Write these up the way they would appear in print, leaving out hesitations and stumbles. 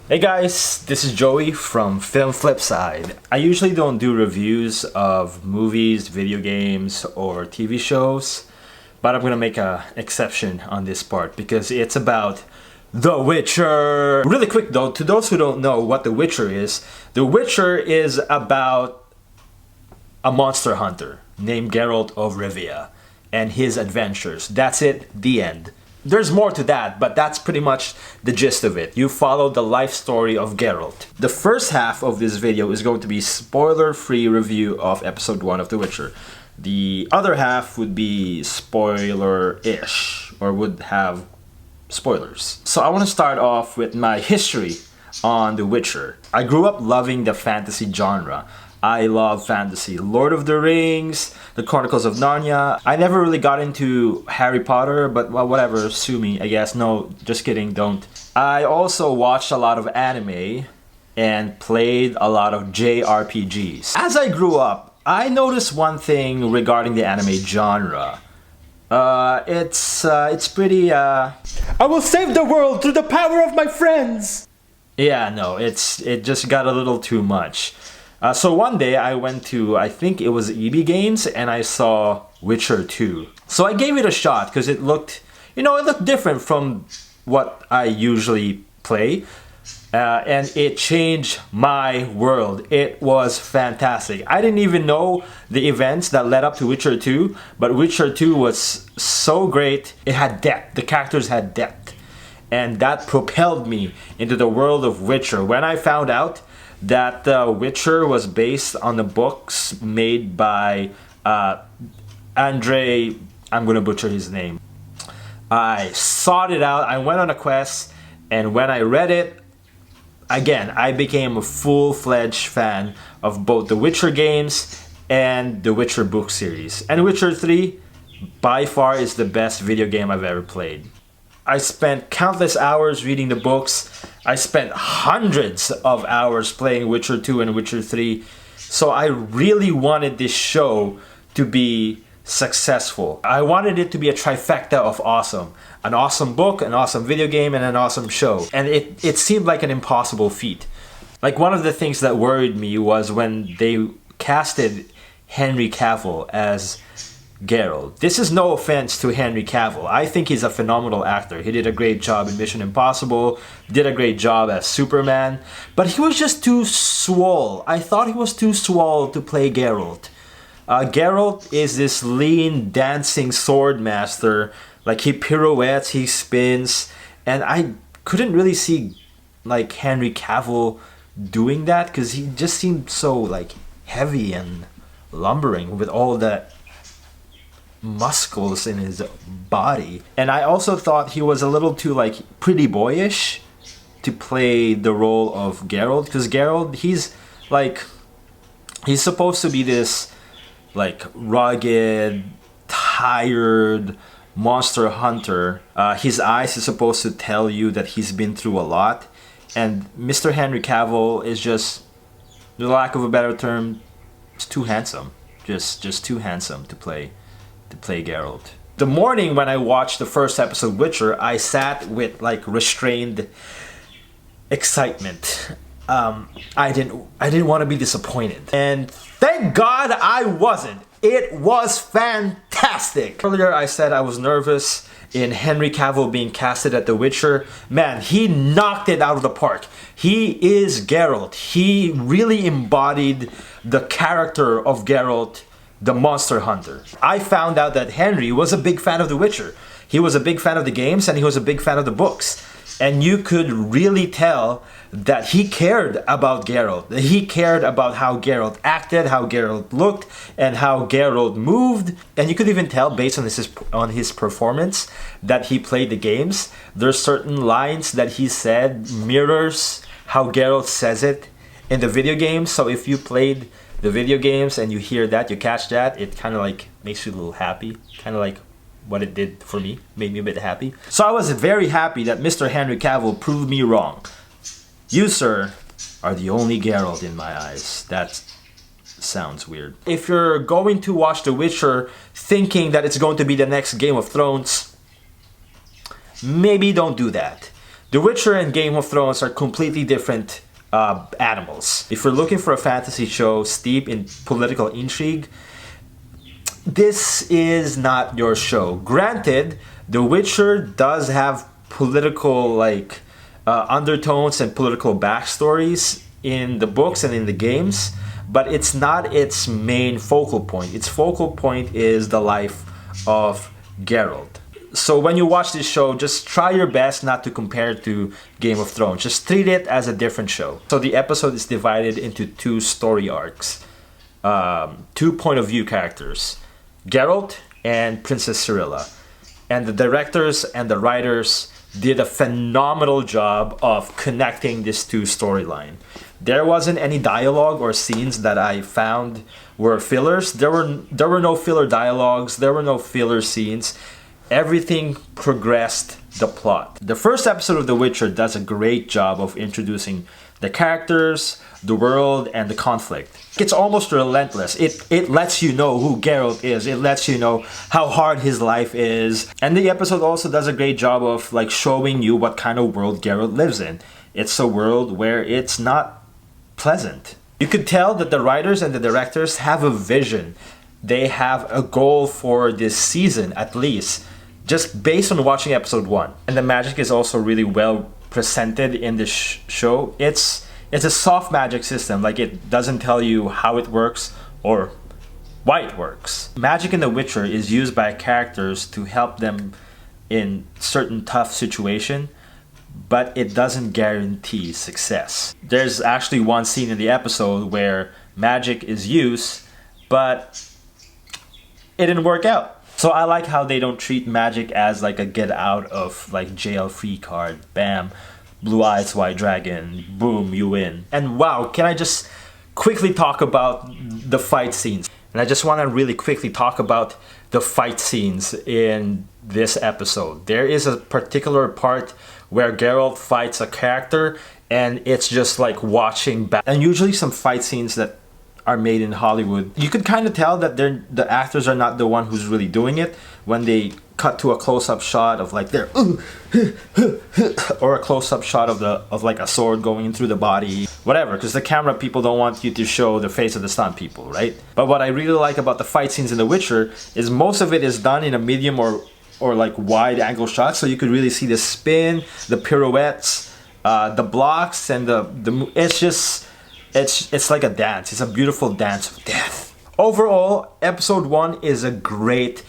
Hey guys, this is Joey from Film Flipside. I usually don't do reviews of movies, video games, or TV shows, but I'm gonna make an exception on this part because it's about The Witcher. Really quick though, to those who don't know what The Witcher is about a monster hunter named Geralt of Rivia and his adventures. That's it, the end. There's more to that, but that's pretty much the gist of it. You follow the life story of Geralt. The first half of this video is going to be spoiler-free review of episode 1 of The Witcher. The other half would be spoiler-ish, or would have spoilers. So I want to start off with my history on The Witcher. I grew up loving the fantasy genre. I love fantasy. Lord of the Rings, The Chronicles of Narnia. I never really got into Harry Potter, but well, whatever, sue me, I guess. No, just kidding, don't. I also watched a lot of anime and played a lot of JRPGs. As I grew up, I noticed one thing regarding the anime genre. It's pretty, I will save the world through the power of my friends! Yeah, no, it just got a little too much. So one day I went to, I think it was EB Games, and I saw Witcher 2. So I gave it a shot because it looked, it looked different from what I usually play. And it changed my world. It was fantastic. I didn't even know the events that led up to Witcher 2, but Witcher 2 was so great. It had depth. The characters had depth. And that propelled me into the world of Witcher. When I found out that Witcher was based on the books made by Andre, I'm gonna butcher his name. I sought it out, I went on a quest, and when I read it, again, I became a full-fledged fan of both the Witcher games and the Witcher book series. And Witcher 3, by far, is the best video game I've ever played. I spent countless hours reading the books. I spent hundreds of hours playing Witcher 2 and Witcher 3. So I really wanted this show to be successful. I wanted it to be a trifecta of awesome. An awesome book, an awesome video game, and an awesome show. And it seemed like an impossible feat. Like, one of the things that worried me was when they casted Henry Cavill as Geralt. This is no offense to Henry Cavill. I think he's a phenomenal actor. He did a great job in Mission Impossible, did a great job as Superman, but he was just too swole. I thought he was too swole to play Geralt. Geralt is this lean, dancing sword master. Like, he pirouettes, he spins, and I couldn't really see like Henry Cavill doing that because he just seemed so like heavy and lumbering with all that muscles in his body. And I also thought he was a little too like pretty boyish to play the role of Geralt, because Geralt, he's supposed to be this like rugged, tired monster hunter. His eyes is supposed to tell you that he's been through a lot, and Mr. Henry Cavill is just, for lack of a better term, it's too handsome. Just too handsome to play Geralt. The morning when I watched the first episode of Witcher, I sat with like restrained excitement. I didn't want to be disappointed, and thank God I wasn't. It was fantastic. Earlier I said I was nervous in Henry Cavill being casted at The Witcher. Man, he knocked it out of the park. He is Geralt. He really embodied the character of Geralt, the monster hunter. I found out that Henry was a big fan of The Witcher. He was a big fan of the games, and he was a big fan of the books. And you could really tell that he cared about Geralt. He cared about how Geralt acted, how Geralt looked, and how Geralt moved. And you could even tell based on his performance that he played the games. There's certain lines that he said mirrors how Geralt says it in the video games. So if you played the video games and you hear that, you catch that, it kind of like makes you a little happy. Kind of like what it did for me, made me a bit happy. So I was very happy that Mr. Henry Cavill proved me wrong. You, sir, are the only Geralt in my eyes. That sounds weird. If you're going to watch The Witcher thinking that it's going to be the next Game of Thrones, maybe don't do that. The Witcher and Game of Thrones are completely different animals. If you're looking for a fantasy show steeped in political intrigue, this is not your show. Granted, The Witcher does have political undertones and political backstories in the books and in the games, but it's not its main focal point. Its focal point is the life of Geralt. So when you watch this show, just try your best not to compare it to Game of Thrones. Just treat it as a different show. So the episode is divided into two story arcs, two point of view characters, Geralt and Princess Cirilla. And the directors and the writers did a phenomenal job of connecting these two storylines. There wasn't any dialogue or scenes that I found were fillers. There were no filler dialogues. There were no filler scenes. Everything progressed the plot. The first episode of The Witcher does a great job of introducing the characters, the world, and the conflict. It's almost relentless. It lets you know who Geralt is. It lets you know how hard his life is. And the episode also does a great job of showing you what kind of world Geralt lives in. It's a world where it's not pleasant. You could tell that the writers and the directors have a vision. They have a goal for this season, at least, just based on watching episode 1. And the magic is also really well presented in this show. It's a soft magic system. It doesn't tell you how it works or why it works. Magic in The Witcher is used by characters to help them in certain tough situation, but it doesn't guarantee success. There's actually one scene in the episode where magic is used, but it didn't work out. So I like how they don't treat magic as a get out of jail free card. Bam, blue eyes white dragon, boom, you win. And wow, can I just quickly talk about the fight scenes? And I just want to really quickly talk about the fight scenes in this episode. There is a particular part where Geralt fights a character, and it's just like watching and usually some fight scenes that are made in Hollywood, you could kind of tell that the actors are not the one who's really doing it when they cut to a close-up shot of their or a close-up shot of a sword going in through the body, whatever, because the camera people don't want you to show the face of the stunt people, right? But what I really like about the fight scenes in The Witcher is most of it is done in a medium or wide angle shot, so you could really see the spin, the pirouettes, the blocks, and it's like a dance. It's a beautiful dance of death. Overall, episode 1 is a great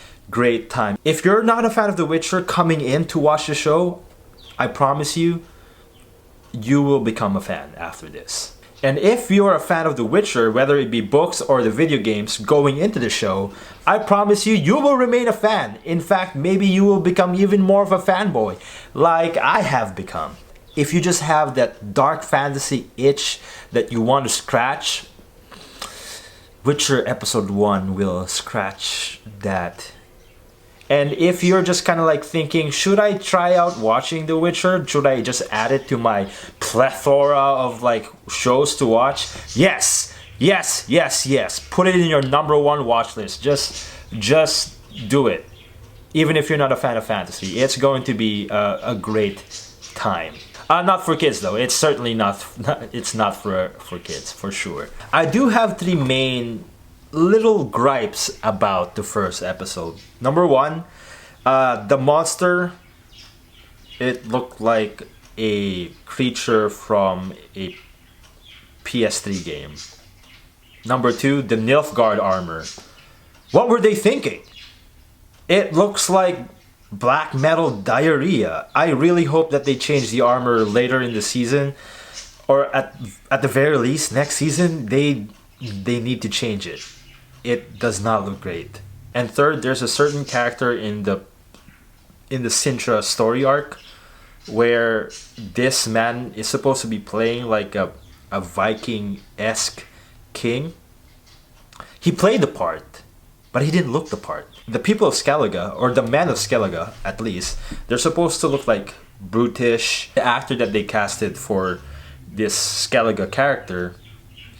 time. If you're not a fan of The Witcher coming in to watch the show, I promise you, you will become a fan after this. And if you're a fan of The Witcher, whether it be books or the video games going into the show, I promise you, you will remain a fan. In fact, maybe you will become even more of a fanboy, like I have become. If you just have that dark fantasy itch that you want to scratch, Witcher episode 1 will scratch that. And if you're just kind of thinking, should I try out watching The Witcher? Should I just add it to my plethora of shows to watch? Yes. Put it in your number 1 watch list. Just do it. Even if you're not a fan of fantasy, it's going to be a great time. Not for kids though. It's certainly not. It's not for kids for sure. I do have 3 main little gripes about the first episode. Number 1, the monster. It looked like a creature from a PS3 game. Number 2, the Nilfgaard armor. What were they thinking? It looks like black metal diarrhea. I really hope that they change the armor later in the season, or at the very least next season they need to change it. It does not look great. And third, there's a certain character in the Sintra story arc where this man is supposed to be playing a Viking-esque king. He played the part, but he didn't look the part. The people of Skellige, or the men of Skellige at least, they're supposed to look brutish. The actor that they casted for this Skellige character,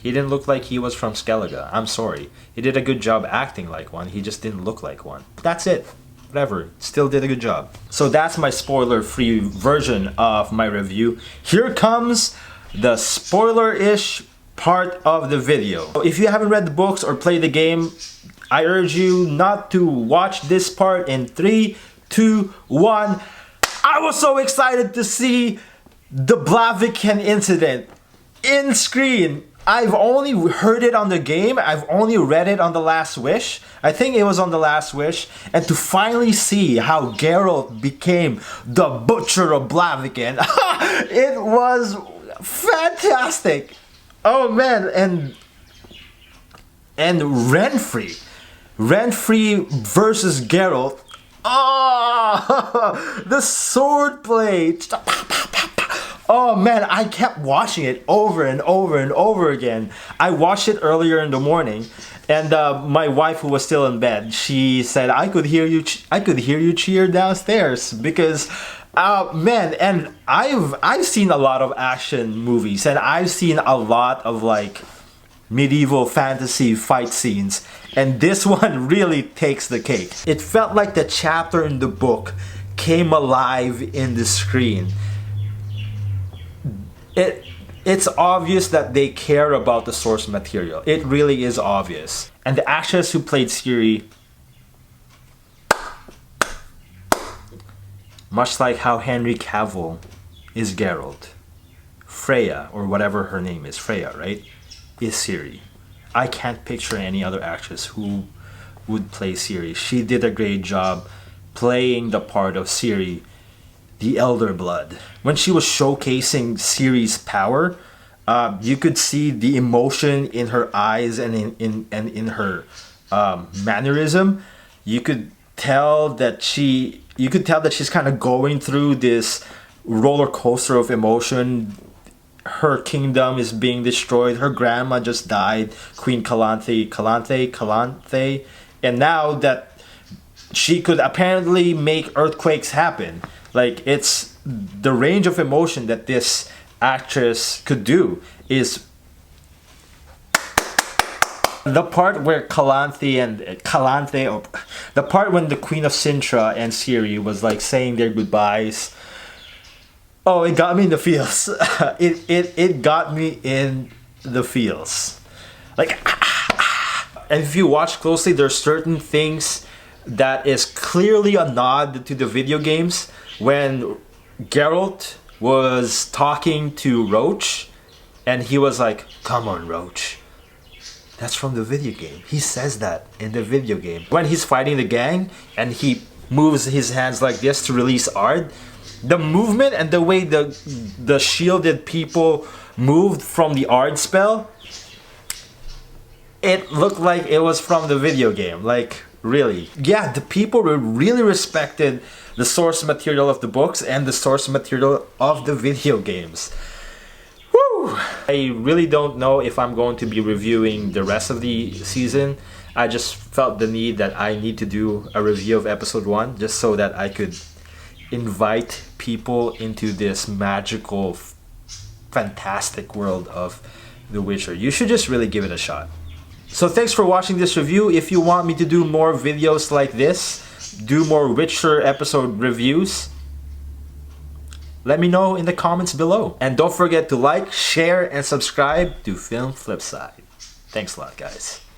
he didn't look like he was from Skellige. I'm sorry. He did a good job acting like one, he just didn't look like one. That's it. whatever, still did a good job. So that's my spoiler-free version of my review. Here comes the spoiler-ish part of the video. If you haven't read the books or played the game, I urge you not to watch this part in 3, 2, 1. I was so excited to see the Blaviken incident in screen. I've only heard it on the game, I've only read it on The Last Wish. I think it was on The Last Wish. And to finally see how Geralt became the Butcher of Blaviken, it was fantastic. Oh man, and Renfri versus Geralt. Oh, the swordplay. Oh man, I kept watching it over and over and over again. I watched it earlier in the morning, and my wife, who was still in bed, she said, I could hear you cheer downstairs because man, and I've seen a lot of action movies, and I've seen a lot of like medieval fantasy fight scenes, and this one really takes the cake. It felt like the chapter in the book came alive in the screen. It's obvious that they care about the source material. It really is obvious. And the actress who played Ciri, much like how Henry Cavill is Geralt, Freya, or whatever her name is, Freya, right, is Ciri. I can't picture any other actress who would play Ciri. She did a great job playing the part of Ciri, the Elder Blood. When she was showcasing Ciri's power, you could see the emotion in her eyes and in her mannerism. You could tell that she's kind of going through this roller coaster of emotion. Her kingdom is being destroyed. Her grandma just died, Queen Calanthe, and now that she could apparently make earthquakes happen. Like, it's the range of emotion that this actress could do is the part where the part when the Queen of Sintra and Ciri was like saying their goodbyes. Oh, it got me in the feels. It got me in the feels. Like, and if you watch closely, there's certain things that is clearly a nod to the video games. When Geralt was talking to Roach, and he was like, "Come on, Roach." That's from the video game. He says that in the video game. When he's fighting the gang, and he moves his hands like this to release Ard, the movement and the way the shielded people moved from the Ard spell, it looked like it was from the video game. Like, really. Yeah, the people really respected the source material of the books and the source material of the video games. Woo! I really don't know if I'm going to be reviewing the rest of the season. I just felt the need that I need to do a review of episode 1 just so that I could invite people into this magical, fantastic world of The Witcher. You should just really give it a shot. So thanks for watching this review. If you want me to do more videos like this, do more Witcher episode reviews, let me know in the comments below. And don't forget to like, share, and subscribe to Film Flipside. Thanks a lot, guys.